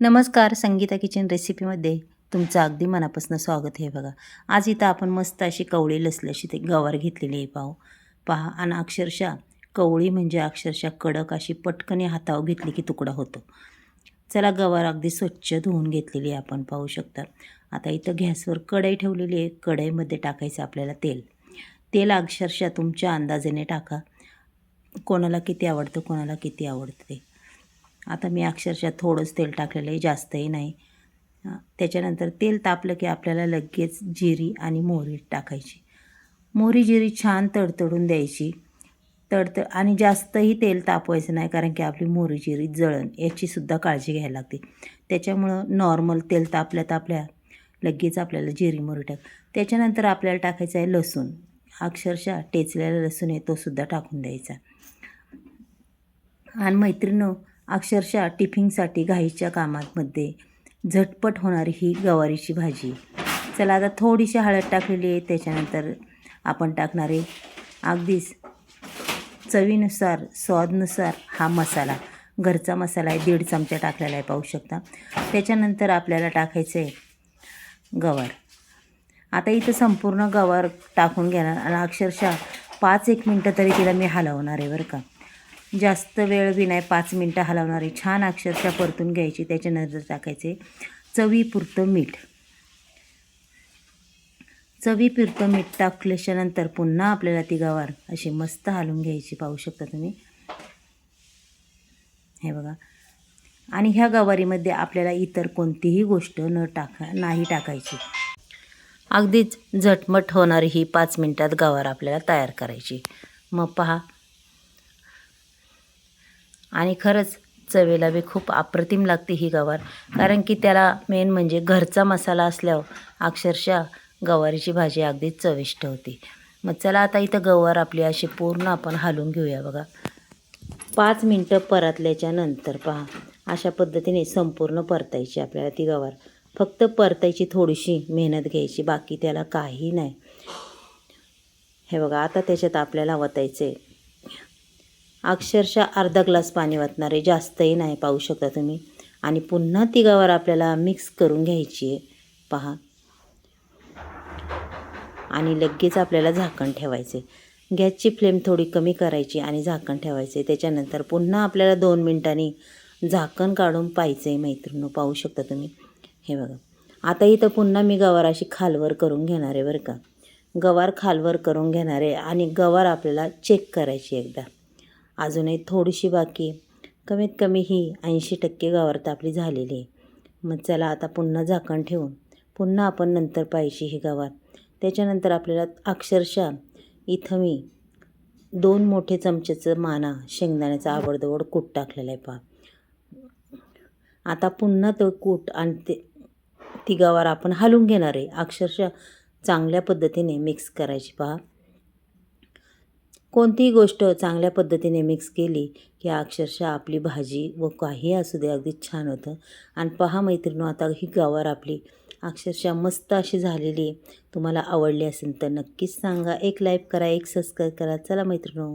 नमस्कार, संगीता किचन रेसिपीमध्ये तुमचं अगदी मनापासून स्वागत आहे बघा. आज इथं आपण मस्त अशी कवळी लसलशी ते गवार घेतलेली आहे पहा आणि अक्षरशः कवळी म्हणजे अक्षरशः कडक अशी पटकन हातावर घेतली की तुकडा होतो. चला गवार अगदी स्वच्छ धुवून घेतलेली आहे आपण पाहू शकता. आता इथं गॅसवर कढई ठेवलेली आहे. कढईमध्ये टाकायचं आपल्याला तेल. तेल अक्षरशः तुमच्या अंदाजाने टाका. कोणाला किती आवडतं, कोणाला किती आवडतं ते. आता मी अक्षरशः थोडंच तेल टाकलेलं आहे, जास्तही नाही. त्याच्यानंतर तेल तापलं की आपल्याला लगेच जिरी आणि मोहरी टाकायची. मोहरी जिरी छान तडतडून द्यायची. आणि जास्तही तेल तापवायचं नाही, कारण की आपली मोहरी जिरी जळण याचीसुद्धा काळजी घ्यायला लागते. त्याच्यामुळं नॉर्मल तेल तापल्या लगेच आपल्याला जिरी मोहरी त्याच्यानंतर आपल्याला टाकायचं आहे लसूण. अक्षरशः टेचलेला लसूण आहे तोसुद्धा टाकून द्यायचा. आणि मैत्रिणींनो, अक्षरशः टिफिनसाठी घाईच्या कामामध्ये झटपट होणारी ही गवारीची भाजी. चला आता थोडीशी हळद टाकलेली आहे. त्याच्यानंतर आपण टाकणार आहे अगदीच चवीनुसार स्वादनुसार हा मसाला. घरचा मसाला आहे, 1.5 चमचा टाकलेला आहे पाहू शकता. त्याच्यानंतर आपल्याला टाकायचं आहे गवार. आता इथं संपूर्ण गवार टाकून घेणार आणि अक्षरशः 5-1 मिनटं तरी तिला मी हलवणार आहे बरं का. जास्त वेळ बी नाही, 5 मिनटं हलवणार आहे. छान अक्षरशः परतून घ्यायची. त्याच्यानंतर टाकायचे चवीपुरतं मीठ. चवीपुरतं मीठ टाकल्याच्यानंतर पुन्हा आपल्याला ती गवार अशी मस्त हलवून घ्यायची पाहू शकता तुम्ही. हे बघा. आणि ह्या गवारीमध्ये आपल्याला इतर कोणतीही गोष्ट नाही टाकायची. अगदीच झटमट होणारी ही 5 मिनटात गवार आपल्याला तयार करायची. मग पहा. आणि खरंच चवेला बी खूप अप्रतिम लागते ही गवार, कारण की त्याला मेन म्हणजे घरचा मसाला असल्यावर अक्षरशः गवारीची भाजी अगदी चविष्ट होती. मग चला आता इथं गवार आपली अशी पूर्ण आपण हलवून घेऊया बघा. 5 मिनटं परतल्याच्या नंतर पहा अशा पद्धतीने संपूर्ण परतायची आपल्याला ती गवार. फक्त परतायची, थोडीशी मेहनत घ्यायची, बाकी त्याला काही नाही. हे बघा. आता त्याच्यात आपल्याला वतायचं आहे अक्षरशः अर्धा ग्लास पाणी वतणार आहे, जास्तही नाही पाहू शकता तुम्ही. आणि पुन्हा ती गवार आपल्याला मिक्स करून घ्यायची आहे पहा. आणि लगेच आपल्याला झाकण ठेवायचे. गॅसची फ्लेम थोडी कमी करायची आणि झाकण ठेवायचे. त्याच्यानंतर पुन्हा आपल्याला 2 मिनटांनी झाकण काढून पाहायचं आहे मैत्रिणींनो, पाहू शकता तुम्ही. हे बघा. आता इथं पुन्हा मी गवार अशी खालवर करून घेणार आहे बरं का. गवार खालवर करून घेणार आहे आणि गवार आपल्याला चेक करायची एकदा. अजूनही थोडीशी बाकी. कमीत कमी ही 80% गवार तर आपली झालेली आहे. मग चला आता पुन्हा झाकण ठेवून पुन्हा आपण नंतर पाहायची ही गवार. त्याच्यानंतर आपल्याला अक्षरशः इथं मी 2 मोठे चमचेचं माना शेंगदाण्याचा आबडधोबड कूट टाकलेला आहे पहा. आता पुन्हा तो कूट आणि ती गवार आपण हलवून घेणार आहे. अक्षरशः चांगल्या पद्धतीने मिक्स करायची पहा. कोणतीही गोष्ट चांगल्या पद्धतीने मिक्स केली की अक्षरशः आपली भाजी व काही असू दे अगदी छान होतं. आणि पहा मैत्रिणींनो, आता ही गवार आपली अक्षरशः मस्त अशी झालेली आहे. तुम्हाला आवडली असेल तर नक्कीच सांगा. एक लाईक करा, एक सबस्क्राईब करा. चला मैत्रिणींनो.